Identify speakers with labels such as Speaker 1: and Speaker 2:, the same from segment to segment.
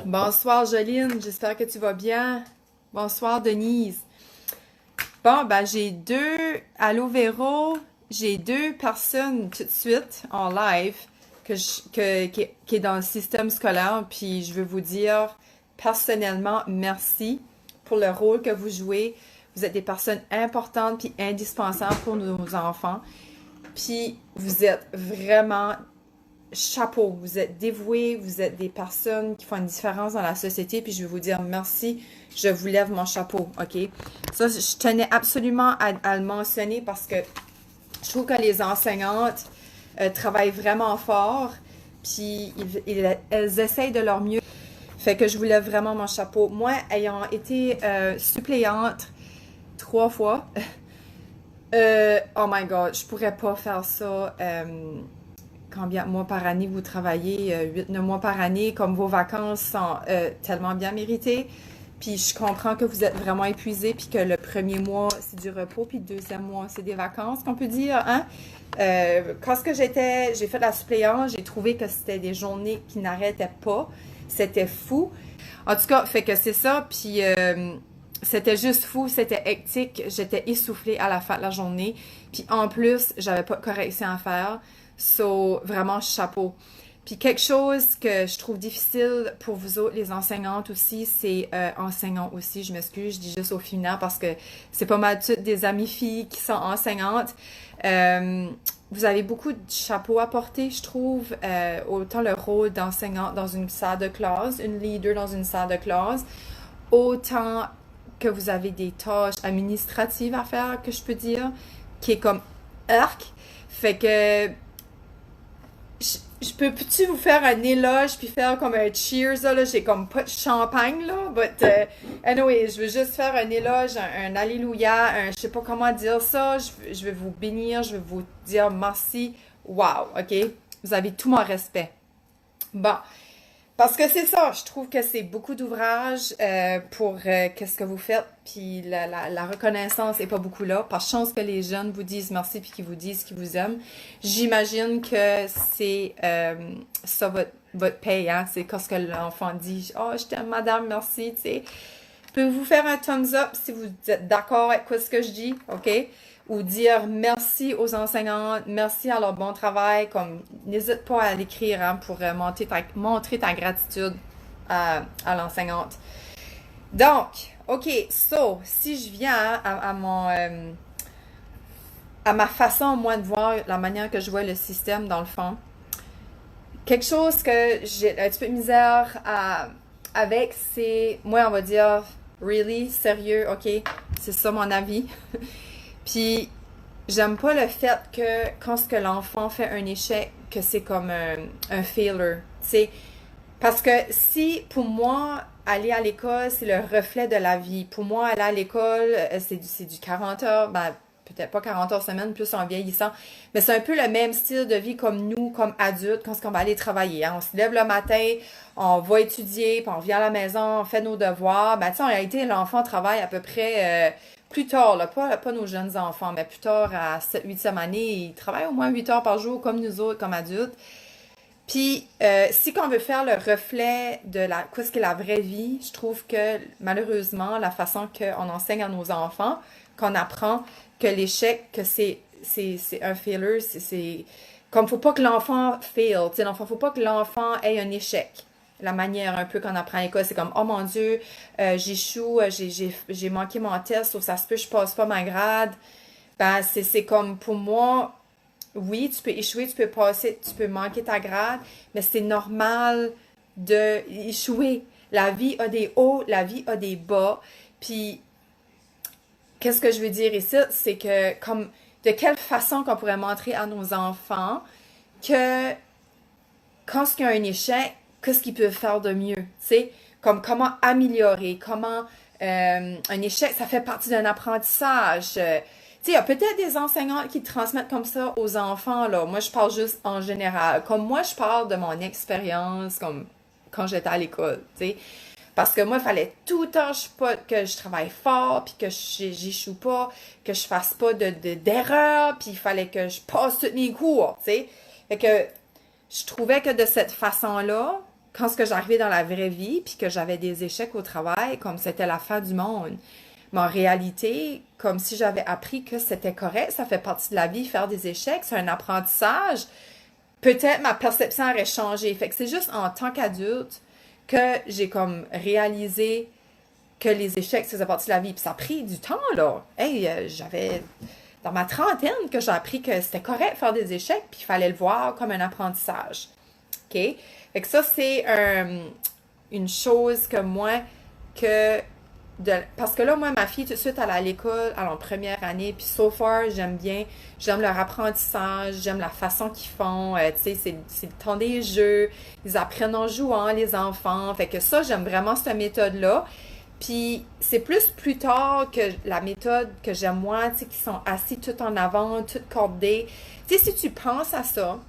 Speaker 1: Bonsoir Joline, j'espère que tu vas bien. Bonsoir Denise. Bon, ben j'ai allô Véro, j'ai deux personnes tout de suite en live qui est dans le système scolaire, puis je veux vous dire personnellement merci pour le rôle que vous jouez. Vous êtes des personnes importantes puis indispensables pour nos enfants. Puis vous êtes vraiment chapeau, vous êtes dévoués, vous êtes des personnes qui font une différence dans la société, puis je veux vous dire merci, je vous lève mon chapeau, OK? Ça, je tenais absolument à le mentionner parce que je trouve que les enseignantes travaillent vraiment fort, puis elles essayent de leur mieux. Fait que je vous lève vraiment mon chapeau. Moi, ayant été suppléante 3 fois, oh my God, je pourrais pas faire ça. Combien de mois par année vous travaillez, 8-9 mois par année, comme vos vacances sont tellement bien méritées. Puis je comprends que vous êtes vraiment épuisé, puis que le premier mois, c'est du repos, puis le deuxième mois, c'est des vacances, qu'on peut dire, hein? Quand j'ai fait la suppléance, j'ai trouvé que c'était des journées qui n'arrêtaient pas. C'était fou. En tout cas, fait que c'est ça, puis c'était juste fou, c'était hectique, j'étais essoufflée à la fin de la journée. Puis en plus, j'avais pas de correction à faire. So, vraiment, chapeau. Puis quelque chose que je trouve difficile pour vous autres, les enseignantes aussi, c'est enseignants aussi, je m'excuse, je dis juste au féminin parce que c'est pas mal toutes des amies filles qui sont enseignantes. Vous avez beaucoup de chapeaux à porter, je trouve, autant le rôle d'enseignante dans une salle de classe, une leader dans une salle de classe, autant que vous avez des tâches administratives à faire, que je peux dire, qui est comme arc. Fait que peux-tu vous faire un éloge puis faire comme un cheers là, j'ai comme pas de champagne là, but anyway, je veux juste faire un éloge, un alléluia, je sais pas comment dire ça, je vais vous bénir, je vais vous dire merci, wow, ok, vous avez tout mon respect. Bon, parce que c'est ça, je trouve que c'est beaucoup d'ouvrages pour qu'est-ce que vous faites, puis la reconnaissance est pas beaucoup là. Par chance que les jeunes vous disent merci puis qu'ils vous disent qu'ils vous aiment. J'imagine que c'est ça votre paye, hein? C'est quand ce que l'enfant dit, oh je t'aime madame, merci, tu sais. Pouvez-vous faire un thumbs up si vous êtes d'accord avec ce que je dis, ok? Ou dire merci aux enseignants, merci à leur bon travail, comme n'hésite pas à l'écrire hein, pour montrer ta gratitude à l'enseignante. Donc, ok, so, si je viens à ma façon, moi, de voir la manière que je vois le système dans le fond, quelque chose que j'ai un petit peu de misère avec, c'est, moi, on va dire, really, sérieux, ok, c'est ça mon avis. Puis, j'aime pas le fait que quand ce que l'enfant fait un échec, que c'est comme un failure. C'est parce que si, pour moi, aller à l'école, c'est le reflet de la vie. Pour moi, aller à l'école, c'est du 40 heures, ben, peut-être pas 40 heures semaine, plus en vieillissant, mais c'est un peu le même style de vie comme nous, comme adultes, quand on va aller travailler. Hein. On se lève le matin, on va étudier, puis on vient à la maison, on fait nos devoirs. Ben, tu sais, en réalité, l'enfant travaille à peu près plus tard, là, pas nos jeunes enfants, mais plus tard, à 7-8e année, ils travaillent au moins 8 heures par jour, comme nous autres, comme adultes. Puis, si on veut faire le reflet de qu'est-ce qu'est la vraie vie, je trouve que malheureusement, la façon qu'on enseigne à nos enfants, qu'on apprend que l'échec, que c'est un failure, comme faut pas que l'enfant fail, tu sais, l'enfant, faut pas que l'enfant ait un échec. La manière un peu qu'on apprend à l'école, c'est comme, oh mon Dieu, j'échoue, j'ai manqué mon test, ou ça se peut, je passe pas ma grade. Ben, c'est comme, pour moi, oui, tu peux échouer, tu peux passer, tu peux manquer ta grade, mais c'est normal de échouer. La vie a des hauts, la vie a des bas. Puis, qu'est-ce que je veux dire ici? C'est que, comme, de quelle façon qu'on pourrait montrer à nos enfants que quand il y a un échec, qu'est-ce qu'ils peuvent faire de mieux? Tu sais, comme comment améliorer, comment un échec, ça fait partie d'un apprentissage. Tu sais, il y a peut-être des enseignants qui transmettent comme ça aux enfants, là. Moi, je parle juste en général. Comme moi, je parle de mon expérience, comme quand j'étais à l'école, tu sais. Parce que moi, il fallait tout le temps que je travaille fort, puis que j'échoue pas, que je fasse pas d'erreurs, puis il fallait que je passe tous mes cours, tu sais. Fait que je trouvais que de cette façon-là, quand ce que j'arrivais dans la vraie vie, puis que j'avais des échecs au travail, comme c'était la fin du monde. Mais en réalité, comme si j'avais appris que c'était correct, ça fait partie de la vie, faire des échecs, c'est un apprentissage. Peut-être ma perception aurait changé. Fait que c'est juste en tant qu'adulte que j'ai comme réalisé que les échecs, ça faisait partie de la vie. Puis ça a pris du temps, là. Hey, j'avais dans ma trentaine que j'ai appris que c'était correct de faire des échecs, puis il fallait le voir comme un apprentissage. OK? Fait que ça, c'est une chose que moi, parce que là, moi, ma fille, tout de suite, elle est à l'école, elle est en première année, puis so far, j'aime bien, j'aime leur apprentissage, j'aime la façon qu'ils font, tu sais, c'est le temps des jeux, ils apprennent en jouant, les enfants, fait que ça, j'aime vraiment cette méthode-là. Puis c'est plus tard que la méthode que j'aime moi, tu sais, qui sont assis tout en avant, tout cordés. Tu sais, si tu penses à ça,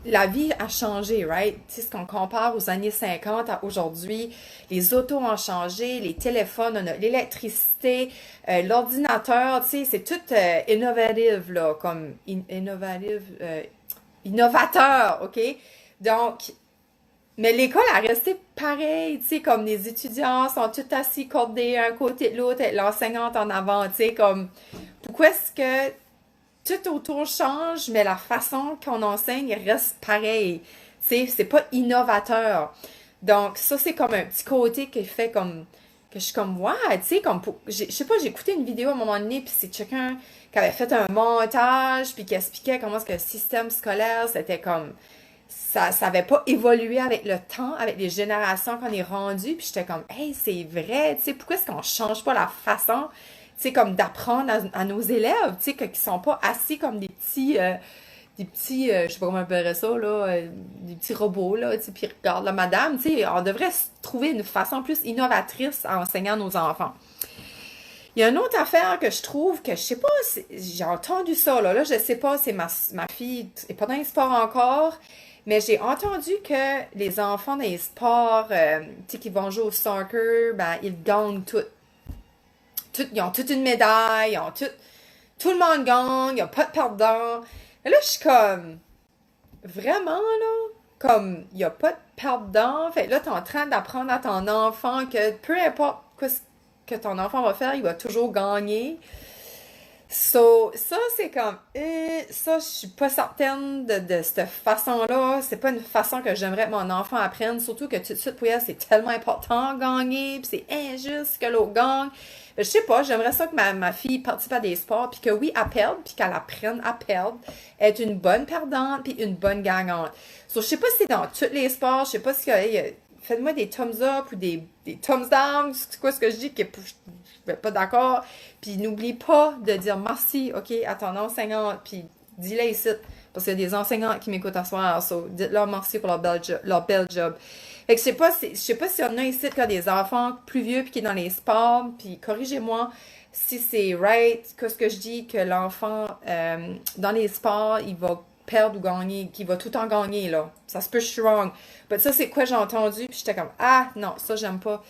Speaker 1: la vie a changé, right? Tu sais, ce qu'on compare aux années 50 à aujourd'hui, les autos ont changé, les téléphones, on a l'électricité, l'ordinateur, tu sais, c'est tout innovative, là, comme innovateur, OK? Donc, mais l'école a resté pareil, tu sais, comme les étudiants sont tous assis cordés un côté de l'autre, avec l'enseignante en avant, tu sais, comme, pourquoi est-ce que tout autour change, mais la façon qu'on enseigne reste pareil. Tu sais, c'est pas innovateur. Donc, ça, c'est comme un petit côté qui fait comme, que je suis comme, ouais, tu sais, comme, je sais pas, j'ai écouté une vidéo à un moment donné, puis c'est quelqu'un qui avait fait un montage, puis qui expliquait comment est-ce que le système scolaire, c'était comme, ça n'avait pas évolué avec le temps, avec les générations qu'on est rendu, puis j'étais comme, hey, c'est vrai, tu sais, pourquoi est-ce qu'on change pas la façon, tu sais, comme d'apprendre à nos élèves, tu sais, qui sont pas assis comme des petits, je sais pas comment on appellerait ça, là, des petits robots, là, tu sais, puis regarde la madame, tu sais, on devrait trouver une façon plus innovatrice à enseigner à nos enfants. Il y a une autre affaire que je trouve que, je sais pas, j'ai entendu ça, là, je sais pas, c'est ma fille est pas dans les sports encore, mais j'ai entendu que les enfants dans les sports, tu sais, qui vont jouer au soccer, ben, ils gagnent ils ont toute une médaille, tout le monde gagne, il n'y a pas de perdant. Et là, je suis comme, vraiment, là, comme, il n'y a pas de perdant. Fait que là, tu es en train d'apprendre à ton enfant que peu importe ce que ton enfant va faire, il va toujours gagner. So, ça, c'est comme, ça, je suis pas certaine de cette façon-là. C'est pas une façon que j'aimerais que mon enfant apprenne, surtout que tout de suite, pour elle, c'est tellement important de gagner, puis c'est injuste que l'autre gagne. Je sais pas, j'aimerais ça que ma fille participe à des sports, puis que oui, elle perde, puis qu'elle apprenne à perdre, être une bonne perdante, puis une bonne gagnante. So, je sais pas si c'est dans tous les sports, je sais pas si faites-moi des thumbs up ou des thumbs down, c'est quoi ce que je dis que je suis pas d'accord. Puis n'oublie pas de dire merci, OK, à ton enseignante, puis dis-le ici, parce qu'il y a des enseignants qui m'écoutent à soir, so dites-leur merci pour leur bel job. Fait que je sais pas s'il y en a ici qui a des enfants plus vieux puis qui est dans les sports, puis corrigez-moi si c'est right, que ce que je dis, que l'enfant dans les sports, il va perdre ou gagner, qu'il va tout le temps gagner, là. Ça se peut, je suis wrong. Mais ça, c'est quoi j'ai entendu, puis j'étais comme, ah, non, ça, j'aime pas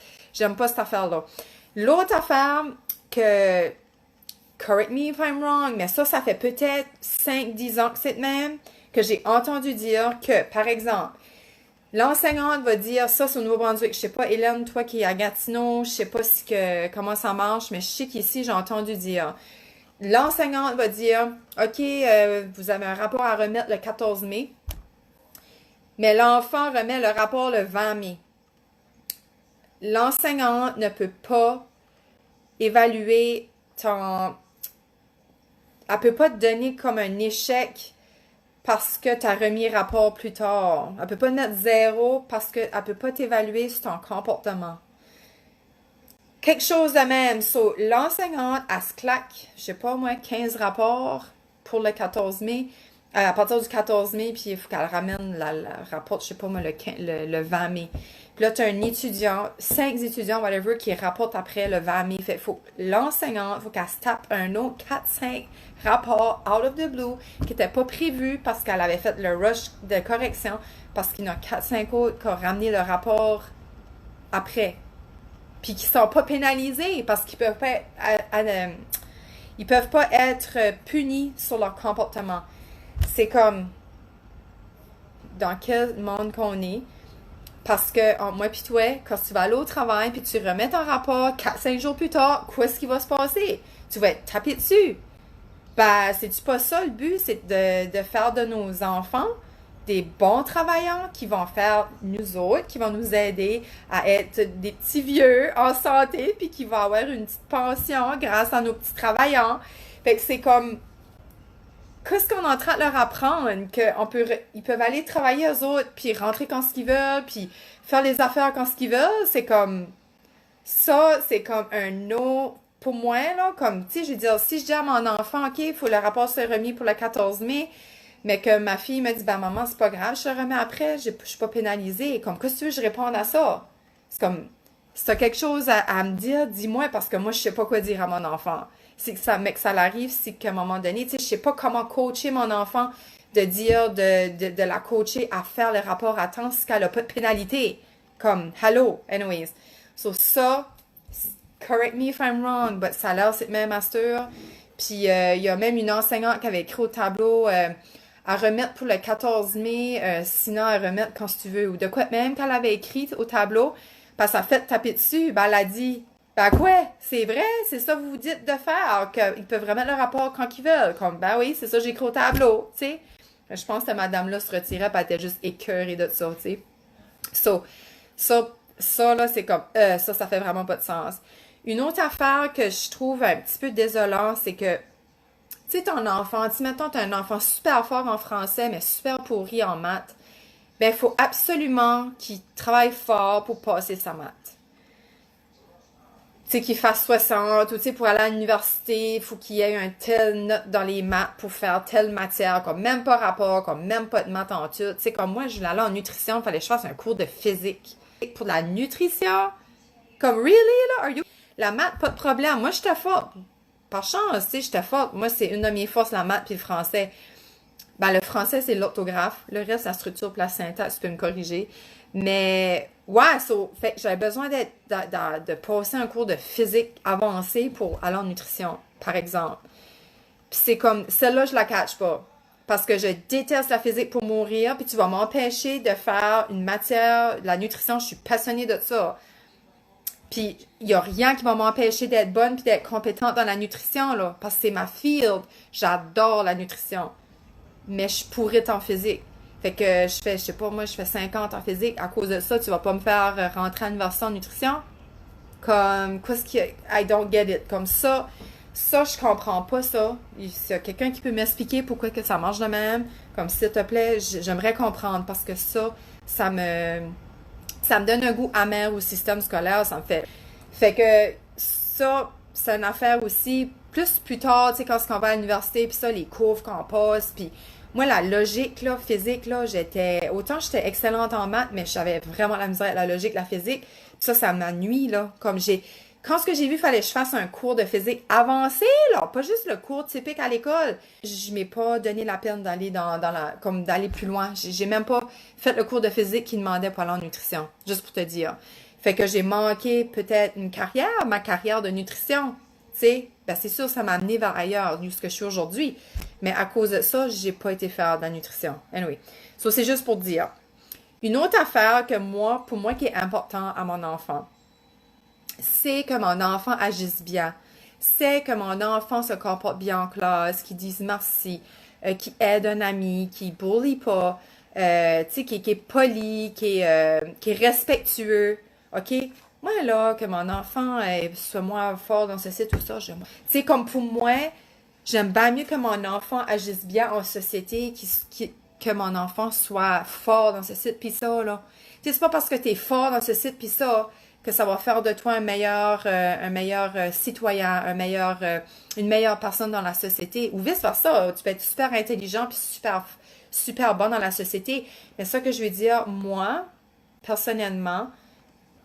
Speaker 1: cette affaire-là. L'autre affaire que, correct me if I'm wrong, mais ça fait peut-être 5-10 ans que c'est de même, que j'ai entendu dire que, par exemple, l'enseignante va dire, ça c'est au Nouveau-Brunswick, je sais pas, Hélène, toi qui es à Gatineau, je sais pas comment ça marche, mais je sais qu'ici, j'ai entendu dire, l'enseignante va dire, OK, vous avez un rapport à remettre le 14 mai, mais l'enfant remet le rapport le 20 mai. L'enseignante ne peut pas évaluer ton... Elle peut pas te donner comme un échec parce que tu as remis rapport plus tard. Elle peut pas te mettre 0 parce qu'elle peut pas t'évaluer sur ton comportement. Quelque chose de même. So, l'enseignante, elle se claque, je sais pas moi, 15 rapports pour le 14 mai. À partir du 14 mai, puis il faut qu'elle ramène le rapport, je sais pas moi, le 20 mai. Puis là, tu as un étudiant, 5 étudiants, whatever, qui rapportent après le 20 mai. Fait l'enseignante, il faut qu'elle se tape un autre 4-5 rapports out of the blue qui n'étaient pas prévus parce qu'elle avait fait le rush de correction parce qu'il y en a 4-5 autres qui ont ramené le rapport après. Puis qui ne sont pas pénalisés parce qu'ils peuvent pas ils peuvent pas être punis sur leur comportement. C'est comme dans quel monde qu'on est. Parce que, moi pis toi, quand tu vas aller au travail puis tu remets ton rapport 4-5 jours plus tard, qu'est-ce qui va se passer? Tu vas être tapé dessus. Ben, c'est-tu pas ça le but? C'est de faire de nos enfants des bons travailleurs qui vont faire nous autres, qui vont nous aider à être des petits vieux en santé puis qui vont avoir une petite pension grâce à nos petits travailleurs. Fait que c'est comme, qu'est-ce qu'on est en train de leur apprendre? Ils peuvent aller travailler eux autres, puis rentrer quand ce qu'ils veulent, puis faire les affaires quand ce qu'ils veulent. C'est comme, ça, c'est comme un no pour moi, là. Comme, tu sais, je veux dire, si je dis à mon enfant, OK, il faut le rapport soit remis pour le 14 mai, mais que ma fille me dit, ben maman, c'est pas grave, je le remets après, je suis pas pénalisée. Comme, qu'est-ce que tu veux que je réponde à ça? C'est comme, si t'as quelque chose à me dire, dis-moi, parce que moi, je sais pas quoi dire à mon enfant. C'est que ça, mais que ça l'arrive, c'est qu'à un moment donné, tu sais, je sais pas comment coacher mon enfant de dire, de la coacher à faire le rapport à temps si qu'elle a pas de pénalité. Comme, hello, anyways. So, ça, correct me if I'm wrong, but ça a l'air, c'est même master. Puis, il y a même une enseignante qui avait écrit au tableau, à remettre pour le 14 mai, sinon à remettre quand tu veux, ou de quoi, même qu'elle avait écrit au tableau, parce que ça fait taper dessus, ben elle a dit, ben quoi, c'est vrai, c'est ça que vous vous dites de faire, qu'ils peuvent remettre le rapport quand ils veulent, comme, ben oui, c'est ça que j'ai écrit au tableau, tu sais. Je pense que madame-là se retirait, puis elle était juste écœurée de ça, tu sais. So, ça, là, c'est comme, ça fait vraiment pas de sens. Une autre affaire que je trouve un petit peu désolante, c'est que, tu sais, ton enfant, tu mettons, t'as un enfant super fort en français, mais super pourri en maths, ben, il faut absolument qu'il travaille fort pour passer sa maths. Tu sais, qu'il fasse 60, ou tu sais, pour aller à l'université, il faut qu'il y ait un tel note dans les maths pour faire telle matière, comme même pas rapport, comme même pas de maths en tout. Tu sais, comme moi, je voulais aller en nutrition, il fallait que je fasse un cours de physique. Pour de la nutrition, comme, really, là, are you? La maths, pas de problème. Moi, j'étais forte. Par chance, tu sais, j'étais forte. Moi, c'est une de mes forces, la maths puis le français. Ben, le français, c'est l'orthographe. Le reste, la structure puis la syntaxe, tu peux me corriger. Mais, ouais, fait que j'avais besoin de passer un cours de physique avancé pour aller en nutrition, par exemple. Puis c'est comme, celle-là, je la catch pas. Parce que je déteste la physique pour mourir, puis tu vas m'empêcher de faire une matière, la nutrition, je suis passionnée de ça. Puis, il n'y a rien qui va m'empêcher d'être bonne puis d'être compétente dans la nutrition, là. Parce que c'est ma field. J'adore la nutrition. Mais je pourrais être en physique. Fait que je sais pas, moi, je fais 50 en physique. À cause de ça, tu vas pas me faire rentrer à l'université en nutrition? Comme, qu'est-ce qui... I don't get it. Comme ça, je comprends pas ça. S'il y a quelqu'un qui peut m'expliquer pourquoi que ça marche de même, comme s'il te plaît, j'aimerais comprendre. Parce que ça me donne un goût amer au système scolaire, ça me fait. Fait que ça, c'est une affaire aussi. Plus tard, tu sais, quand on va à l'université, puis ça, les cours qu'on passe, puis moi, la logique, là, physique, là, autant j'étais excellente en maths, mais j'avais vraiment la misère avec la logique, la physique. Puis ça m'ennuie, là. Quand ce que j'ai vu, il fallait que je fasse un cours de physique avancé, là, pas juste le cours typique à l'école. Je m'ai pas donné la peine d'aller comme d'aller plus loin. J'ai même pas fait le cours de physique qui demandait pour aller en nutrition, juste pour te dire. Fait que j'ai manqué peut-être ma carrière de nutrition, tu sais. Ben c'est sûr, ça m'a amené vers ailleurs, d'où ce que je suis aujourd'hui. Mais à cause de ça, j'ai pas été faire de la nutrition. Anyway, so c'est juste pour dire. Une autre affaire pour moi, qui est important à mon enfant, c'est que mon enfant agisse bien. C'est que mon enfant se comporte bien en classe, qu'il dise merci, qu'il aide un ami, qu'il bully pas, tu sais, qui est poli, qui est respectueux, OK? Moi, là, que mon enfant soit moins fort dans ceci, tout ça, j'aime. Tu sais, comme pour moi, j'aime bien mieux que mon enfant agisse bien en société, que mon enfant soit fort dans ce site, puis ça, là. Tu sais, c'est pas parce que t'es fort dans ce site, puis ça, que ça va faire de toi un meilleur citoyen, une meilleure personne dans la société, ou vice-versa. Tu peux être super intelligent puis super bon dans la société. Mais ça que je veux dire, moi, personnellement,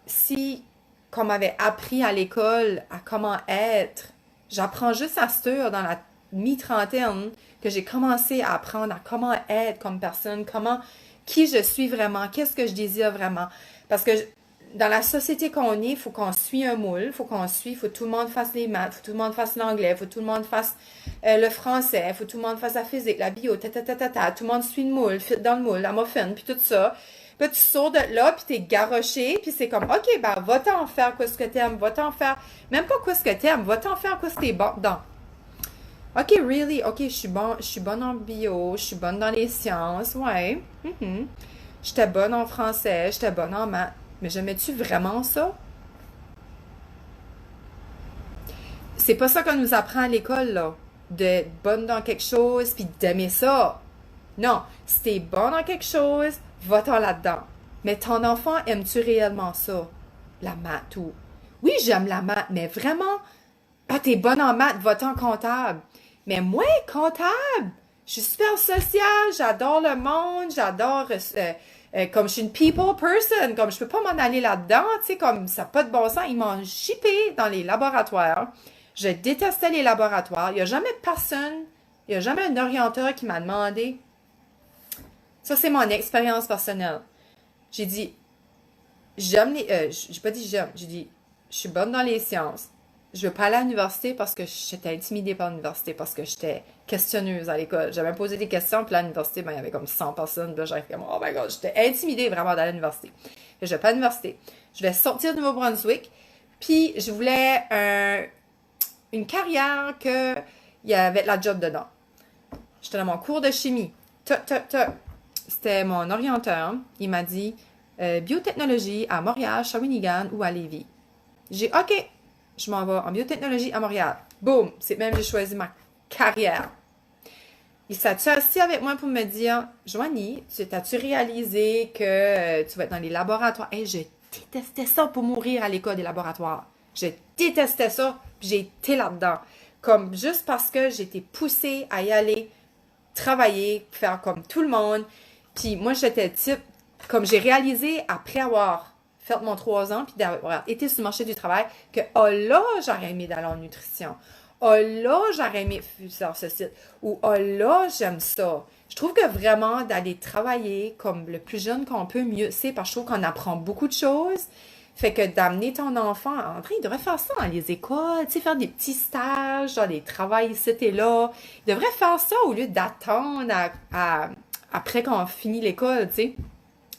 Speaker 1: si qu'on m'avait appris à l'école à comment être, j'apprends juste à cette heure dans la mi-trentaine que j'ai commencé à apprendre à comment être comme personne, qui je suis vraiment, qu'est-ce que je désire vraiment. Parce que dans la société qu'on est, il faut qu'on suit un moule, il faut que tout le monde fasse les maths, il faut que tout le monde fasse l'anglais, il faut que tout le monde fasse le français, il faut que tout le monde fasse la physique, la bio, tout le monde suit le moule, fit dans le moule, la muffin, puis tout ça. Puis là, tu sors de là, puis t'es garoché, puis c'est comme, OK, ben, va-t'en faire quoi ce que t'aimes, va-t'en faire, même pas quoi ce que t'aimes, va-t'en faire quoi ce que t'es bon dans. OK, really? OK, je suis bonne en bio, je suis bonne dans les sciences, ouais. J'étais bonne en français, j'étais bonne en maths. Mais j'aimais-tu vraiment ça? C'est pas ça qu'on nous apprend à l'école, là. D'être bonne dans quelque chose, puis d'aimer ça. Non, si t'es bon dans quelque chose, va-t'en là-dedans. Mais ton enfant, aimes-tu réellement ça? La maths ou... Oui, j'aime la maths, mais vraiment, ah, t'es bonne en maths, va-t'en comptable. Mais moi, comptable, je suis super sociale, j'adore le monde, j'adore... comme je suis une people person, comme je peux pas m'en aller là-dedans, tu sais, comme ça n'a pas de bon sens. Ils m'ont chippé dans les laboratoires. Je détestais les laboratoires. Il n'y a jamais personne, il n'y a jamais un orienteur qui m'a demandé. Ça, c'est mon expérience personnelle. J'ai dit, j'aime les. J'ai pas dit j'aime, j'ai dit, je suis bonne dans les sciences. Je veux pas aller à l'université parce que j'étais intimidée par l'université, parce que j'étais questionneuse à l'école. J'avais posé des questions, puis à l'université, ben, il y avait comme 100 personnes. Puis là, j'étais comme, oh my god, j'étais intimidée vraiment d'aller à l'université. Je vais pas à l'université. Je vais sortir de Nouveau-Brunswick, puis je voulais une carrière que il y avait de la job dedans. J'étais dans mon cours de chimie. C'était mon orienteur. Il m'a dit biotechnologie à Montréal, Shawinigan ou à Lévis. J'ai OK, je m'en vais en biotechnologie à Montréal. Boum, c'est même j'ai choisi ma carrière. Il s'est assis avec moi pour me dire, Joanie, t'as-tu réalisé que tu vas être dans les laboratoires? Hey, je détestais ça pour mourir à l'école des laboratoires. Je détestais ça, puis j'ai été là-dedans. Comme juste parce que j'ai été poussée à y aller travailler, faire comme tout le monde. Puis moi, j'étais le type, comme j'ai réalisé après avoir fait mon 3 ans, puis d'avoir été sur le marché du travail, que oh là, j'aurais aimé d'aller en nutrition. Oh là, j'aurais aimé faire ce site. Ou oh là, j'aime ça. Je trouve que vraiment d'aller travailler comme le plus jeune qu'on peut, mieux c'est, parce que je trouve qu'on apprend beaucoup de choses. Fait que d'amener ton enfant, André, il devrait faire ça dans les écoles, tu sais, faire des petits stages, genre des travails ici et là. Il devrait faire ça au lieu d'attendre après qu'on finit l'école, tu sais.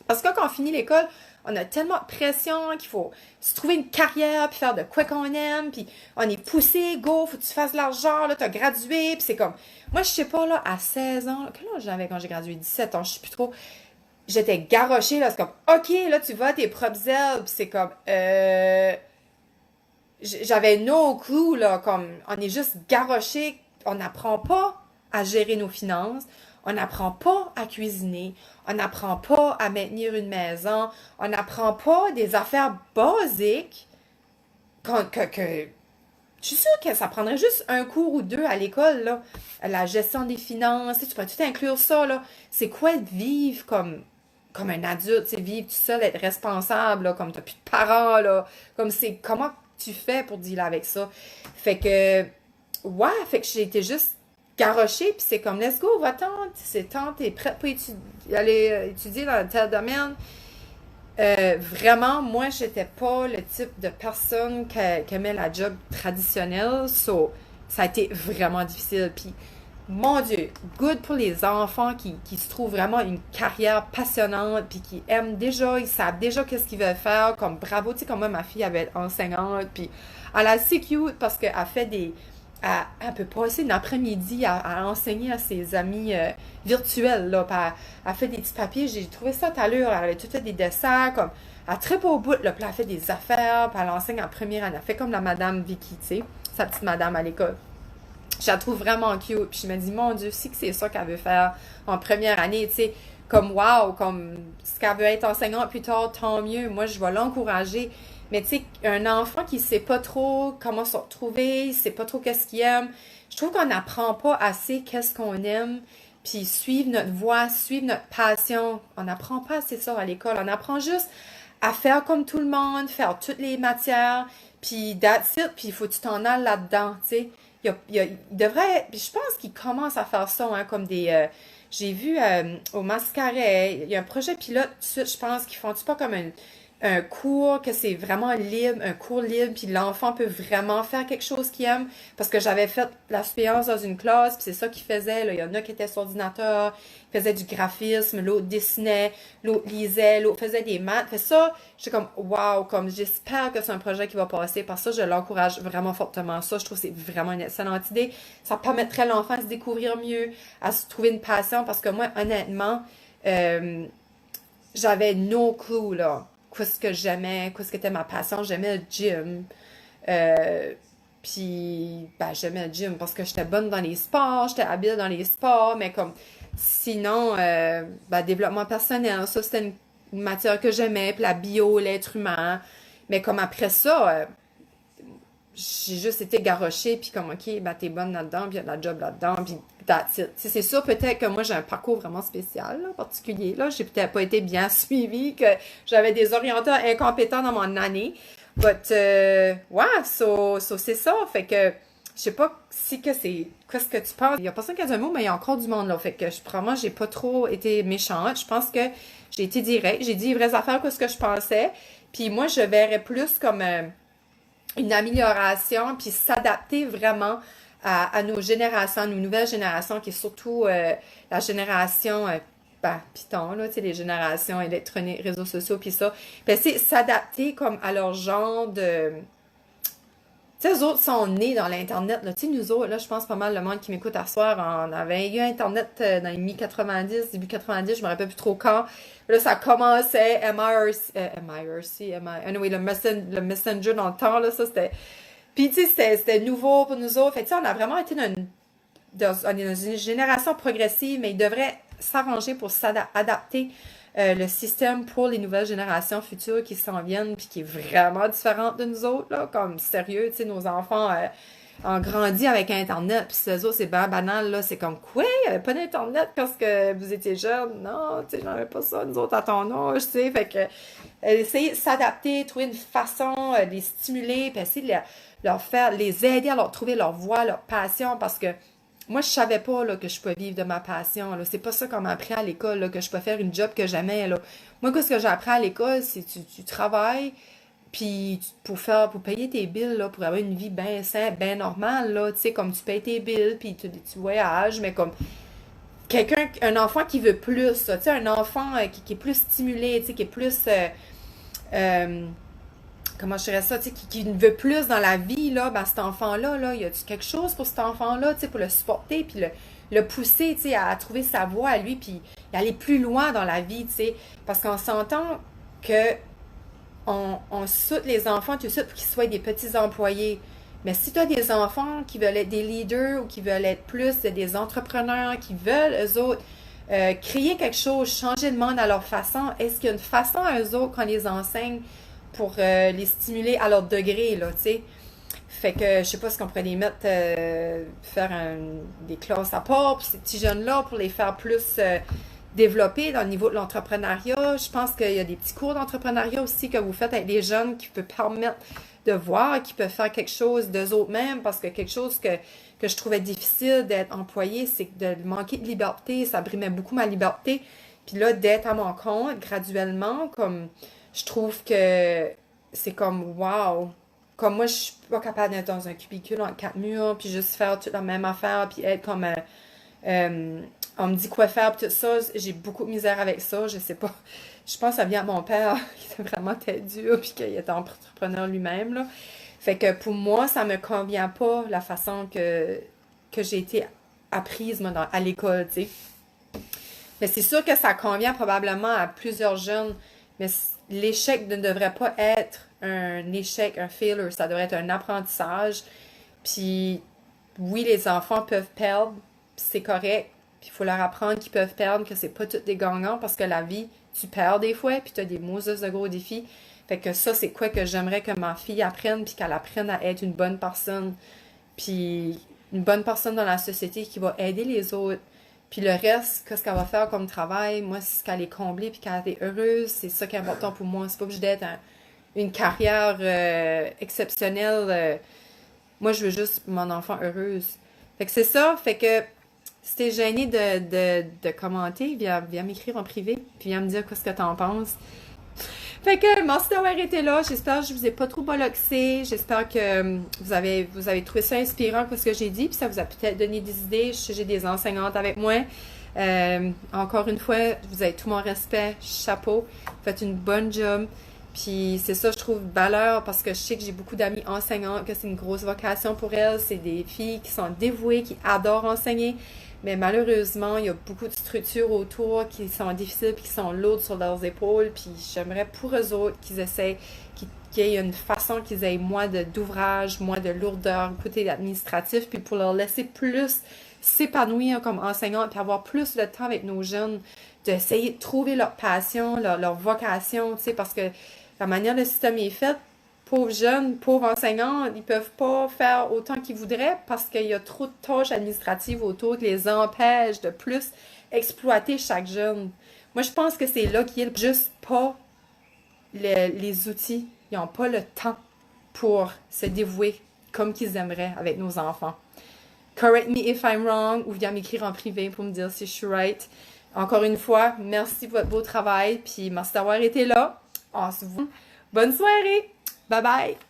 Speaker 1: Parce que quand on finit l'école, on a tellement de pression qu'il faut se trouver une carrière, puis faire de quoi qu'on aime, puis on est poussé, go, faut que tu fasses de l'argent, là, t'as gradué, puis c'est comme... Moi, je sais pas, là, à 16 ans, quel âge j'avais quand j'ai gradué? 17 ans, je sais plus trop. J'étais garochée, là, c'est comme, OK, là, tu vas à tes propres ailes, puis c'est comme, j'avais no clue, là, comme, on est juste garoché, on n'apprend pas à gérer nos finances, on n'apprend pas à cuisiner, on n'apprend pas à maintenir une maison, on n'apprend pas des affaires basiques que je suis sûre que ça prendrait juste un cours ou deux à l'école, là. La gestion des finances, tu peux tout inclure ça, là. C'est quoi de vivre comme un adulte, tu sais, vivre tout seul, être responsable, là, comme t'as plus de parents, là. Comme c'est, comment tu fais pour dealer avec ça? Fait que, ouais, fait que j'ai été juste garochée, puis c'est comme, let's go, va-t'en, c'est temps, t'es prête pour aller étudier dans tel domaine. Vraiment, moi, j'étais pas le type de personne qui aimait la job traditionnelle, so, ça a été vraiment difficile. Puis, mon Dieu, good pour les enfants qui se trouvent vraiment une carrière passionnante, puis qui aiment déjà, ils savent déjà qu'est-ce qu'ils veulent faire, comme bravo, tu sais, comme moi, ma fille, elle va être enseignante, puis elle est assez cute parce qu'elle fait elle peut passer une après-midi à enseigner à ses amis virtuels, là, puis elle fait des petits papiers, j'ai trouvé ça tout à l'heure, elle avait tout fait des dessins, comme, elle tripe au bout, là, puis elle fait des affaires, puis elle enseigne en première année, elle fait comme la madame Vicky, tu sais, sa petite madame à l'école. Je la trouve vraiment cute. Puis je me dis, mon Dieu, si que c'est ça qu'elle veut faire en première année, tu sais, comme wow, comme si qu'elle veut être enseignante plus tard, tant mieux. Moi, je vais l'encourager. Mais tu sais, un enfant qui sait pas trop comment se retrouver, il sait pas trop qu'est-ce qu'il aime, je trouve qu'on n'apprend pas assez qu'est-ce qu'on aime, puis suivre notre voie, suivre notre passion. On n'apprend pas assez ça à l'école. On apprend juste à faire comme tout le monde, faire toutes les matières, puis that's it, puis il faut que tu t'en ailles là-dedans, tu sais. Il devrait, puis je pense qu'il commence à faire ça, hein, comme des... j'ai vu au Mascaret, il y a un projet pilote, tout de suite, je pense qu'ils font, tu pas comme un cours que c'est vraiment libre, un cours libre, puis l'enfant peut vraiment faire quelque chose qu'il aime. Parce que j'avais fait l'expérience dans une classe, puis c'est ça qu'ils faisaient, là. Il y en a qui étaient sur ordinateur, qui faisaient du graphisme, l'autre dessinait, l'autre lisait, l'autre faisait des maths. Fait ça, j'étais comme, wow, comme j'espère que c'est un projet qui va passer. Parce que ça, je l'encourage vraiment fortement. Ça, je trouve que c'est vraiment une excellente idée. Ça permettrait à l'enfant de se découvrir mieux, à se trouver une passion. Parce que moi, honnêtement, euh, j'avais no clue, là. Qu'est-ce que j'aimais, qu'est-ce que était ma passion. J'aimais le gym. Euh, Puis, ben, j'aimais le gym parce que j'étais bonne dans les sports, j'étais habile dans les sports, mais comme, sinon, ben, développement personnel, ça, c'était une matière que j'aimais, puis la bio, l'être humain. Mais comme après ça, j'ai juste été garochée, puis comme, OK, ben, t'es bonne là-dedans, puis il y a de la job là-dedans, puis that's it. Tu sais, c'est sûr, peut-être que moi, j'ai un parcours vraiment spécial, là, particulier, là. J'ai peut-être pas été bien suivie, que j'avais des orienteurs incompétents dans mon année. But, ouais, c'est ça. Fait que, je sais pas si que c'est, qu'est-ce que tu penses. Il y a personne qui a dit un mot, mais il y a encore du monde, là. Fait que, probablement, j'ai pas trop été méchante. Je pense que j'ai été directe. J'ai dit les vraies affaires que ce que je pensais. Puis moi, je verrais plus comme, une amélioration, puis s'adapter vraiment à nos générations, à nos nouvelles générations, qui est surtout la génération ben, Python, là, tu sais, les générations électroniques, réseaux sociaux, puis ça. Puis c'est s'adapter comme à leur genre de... Tu sais, eux autres sont nés dans l'Internet, là. Tu sais, nous autres, là, je pense pas mal le monde qui m'écoute à soir, on avait eu Internet dans les mi-90, début 90, je me rappelle plus trop quand. Là, ça commençait, anyway, le Messenger dans le temps, là, ça, c'était... Puis, tu sais, c'était nouveau pour nous autres. Fait que, tu sais, on a vraiment été on est dans une génération progressive, mais ils devraient s'arranger pour s'adapter le système pour les nouvelles générations futures qui s'en viennent, puis qui est vraiment différente de nous autres, là, comme sérieux, tu sais, nos enfants ont grandi avec Internet, puis ces autres, c'est bien banal, là, c'est comme, quoi, il n'y avait pas d'Internet parce que vous étiez jeune, non, tu sais, j'en avais pas ça, nous autres, à ton âge, tu sais, fait que, essayer de s'adapter, trouver une façon, de les stimuler, puis essayer de leur faire, les aider à leur trouver leur voie, leur passion, parce que moi, je savais pas là, que je pouvais vivre de ma passion. Là. C'est pas ça qu'on m'a appris à l'école, là, que je peux faire une job que j'aimais. Là. Moi, ce que j'ai appris à l'école, c'est que tu travailles puis pour payer tes billes, là, pour avoir une vie bien simple, bien normale, là, tu sais, comme tu payes tes billes, puis tu voyages, mais comme un enfant qui veut plus, là, tu sais, un enfant qui est plus stimulé, tu sais, qui est plus euh, comment je dirais ça, tu sais, qui veut plus dans la vie, là, ben cet enfant-là, là, y a-tu quelque chose pour cet enfant-là, tu sais, pour le supporter, puis le pousser, tu sais, à trouver sa voie à lui, puis aller plus loin dans la vie, tu sais, parce qu'on s'entend que on soute les enfants tout de suite pour qu'ils soient des petits employés. Mais si tu as des enfants qui veulent être des leaders ou qui veulent être plus des entrepreneurs, qui veulent, eux autres, créer quelque chose, changer le monde à leur façon, est-ce qu'il y a une façon à eux autres qu'on les enseigne pour les stimuler à leur degré, là, tu sais? Fait que je sais pas ce qu'on pourrait les mettre, faire des classes à part pour ces petits jeunes-là, pour les faire plus développer dans le niveau de l'entrepreneuriat. Je pense qu'il y a des petits cours d'entrepreneuriat aussi que vous faites avec des jeunes qui peuvent permettre de voir, qui peuvent faire quelque chose d'eux autres mêmes, parce que quelque chose que je trouvais difficile d'être employé, c'est que de manquer de liberté, ça brimait beaucoup ma liberté. Puis là, d'être à mon compte graduellement, comme je trouve que c'est comme wow. Comme moi, je suis pas capable d'être dans un cubicule en quatre murs, puis juste faire toute la même affaire, puis être comme euh, on me dit quoi faire, puis tout ça. J'ai beaucoup de misère avec ça. Je sais pas. Je pense que ça vient de mon père, qui était vraiment tête dure, puis qu'il était entrepreneur lui-même, là. Fait que pour moi, ça me convient pas la façon que j'ai été apprise moi, à l'école, tu sais. Mais c'est sûr que ça convient probablement à plusieurs jeunes, mais l'échec ne devrait pas être un échec, un failure, ça devrait être un apprentissage. Puis oui, les enfants peuvent perdre, puis c'est correct. Puis il faut leur apprendre qu'ils peuvent perdre, que c'est pas tout des gagnants, parce que la vie, tu perds des fois, puis tu as des Moses de gros défis. Fait que ça, c'est quoi que j'aimerais que ma fille apprenne, puis qu'elle apprenne à être une bonne personne, puis une bonne personne dans la société qui va aider les autres. Puis le reste, qu'est-ce qu'elle va faire comme travail, moi, c'est qu'elle est comblée, puis qu'elle est heureuse, c'est ça qui est important pour moi. C'est pas obligé d'être une carrière exceptionnelle. Moi, je veux juste mon enfant heureuse. Fait que c'est ça. Fait que si t'es gêné de commenter, viens m'écrire en privé, puis viens me dire qu'est-ce que t'en penses. Fait que merci d'avoir été là. J'espère que je vous ai pas trop bolloxé. J'espère que vous avez trouvé ça inspirant pour ce que j'ai dit. Puis ça vous a peut-être donné des idées. J'ai des enseignantes avec moi. Encore une fois, vous avez tout mon respect. Chapeau. Vous faites une bonne job. Puis c'est ça, je trouve valeur parce que je sais que j'ai beaucoup d'amis enseignants, que c'est une grosse vocation pour elles. C'est des filles qui sont dévouées, qui adorent enseigner. Mais malheureusement, il y a beaucoup de structures autour qui sont difficiles puis qui sont lourdes sur leurs épaules. Puis j'aimerais pour eux autres qu'ils essayent, qu'il y ait une façon qu'ils aient moins d'ouvrage, moins de lourdeur, côté administratif, puis pour leur laisser plus s'épanouir comme enseignants, puis avoir plus de temps avec nos jeunes, d'essayer de trouver leur passion, leur vocation, tu sais, parce que la manière dont le système est fait, pauvres jeunes, pauvres enseignants, ils peuvent pas faire autant qu'ils voudraient parce qu'il y a trop de tâches administratives autour qui les empêchent de plus exploiter chaque jeune. Moi, je pense que c'est là qu'il y a juste pas les outils. Ils n'ont pas le temps pour se dévouer comme qu'ils aimeraient avec nos enfants. Correct me if I'm wrong ou viens m'écrire en privé pour me dire si je suis right. Encore une fois, merci pour votre beau travail puis merci d'avoir été là. On se voit. Bonne soirée! Bye bye!